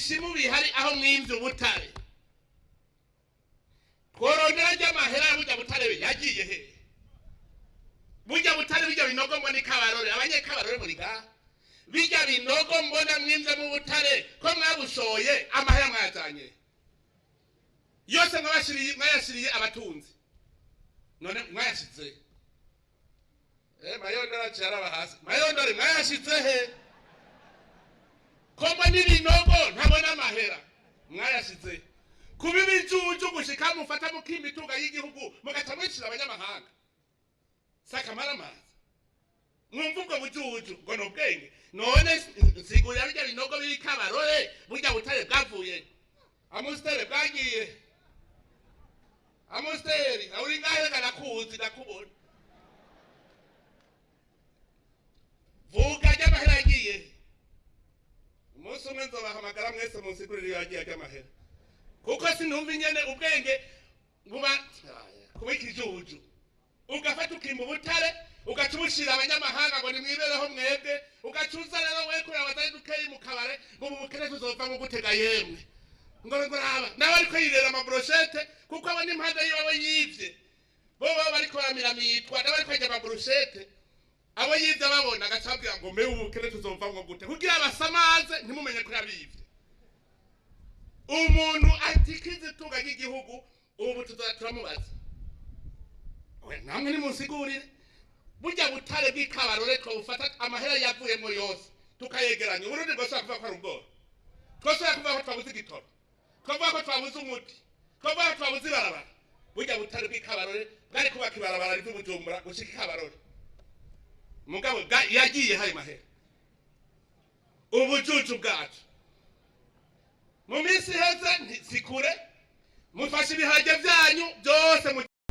ibishimu bihari aho mwimvye ubutare tworondera ry'amahera burya butare yagiye he burya butare bijya binogo mbona Kabarore abanyekabarore muri ga bijya binogo mbona mwimvye mu butare ko mwabushoye amahera mwazanye yose mwayashiriye abatunzi none mwayashize mayondora cyaraba hasi mayondora mwayashize he komba n'ibinogo ntabona amahera mwayashize kuba ibijuju gushika mufata mukimba itunga y'igihugu mugatamwishira abanyamahanga sakamara amazi mwumva ubwo bujuju ngo nobwenge none nsigurira bijya binogo biri Kabarore burya butare bwavuye amustere bwagiye amusteri uri ngahe garakuzi ndakubona vuga ry'amahera yagiye umunsi umwe nzobahamagara mwese munsigurire yagiye ry'amahera kuko sinumva inyene ubwenge buba kubika ijuju ugafata ukimba ubutare ugacubushira abanyamahanga ngo nimwibereho mwebwe ugacuza rero we kuri abazari dukeyi mu kabare ngo mubukene tuzova mu gutega yemwe ngo raba nawe ariko yirera amabrochette kuko aba n'impande yiwe yivye bo bariko baramira mitwa nawe ariko ajya amabrochette abo yivye babona agacabwira ngo mbe ubukene tuzova mu gute kugira abasamaze ntimumenye ko yabivye umuntu atikiza itunga ry'igihugu ubu tuzaturamubaza we namwe nimusigurire burya butare bw'Ikabarore twufata amahera yavuyemo yose tukayegeranya uburundi bwose kuva ko ari ubworo twose kuva ko twabuze igitoro twavuga ko twabuze umuti twavuga ko twabuze ibarabara burya butare bw'Ikabarore bwari kubaka ibarabara riva Bujumbura gushika Kabarore mugabo yagiye hari mahera ubujuju bwacu mu minsi heze sikure mufashe ibiharage byanyu byose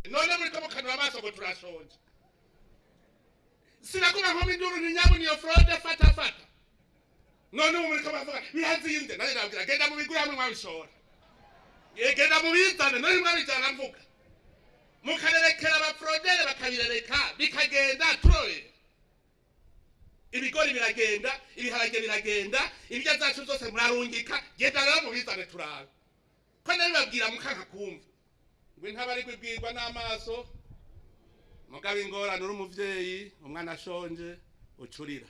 none muri ko mukanura amaso ngo turashonje sinakuma nko minduru ni nyabu niyo fraude fata none muri ko bavuga bihazinze nari nabwira genda mu bigura hamwe mwabishora genda mu bizane none mwabijana mvuga mukarerekera aba fraudere bakabirereka bikagenda troye ibigori biragenda ibiharage biragenda ibyo zacu zose murarungika genda rero mu bizane turabe ko nari babwira mukanka kumva ngo ntabari kwibwirwa n'amaso mugabo ingorane uri umuvyeyi umwana ashonje ucurira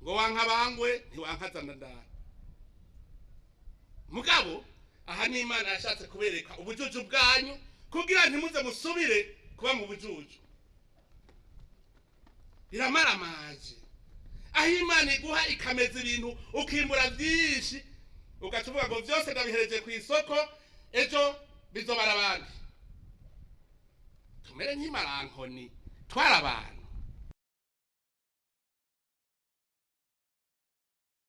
ngo wanka bangwe ntiwankazana ndara mugabo aha ni Imana yashatse kubereka ubujuju bwanyu kugira ntimuze musubire kuba mu bujuju biramara amazi aho Imana iguha ikameza ibintu ukimbura byinshi ugacuvuga ngo byose ndabihereje ku isoko ejo bizobara abandi tumere nk'imarankoni twara abantu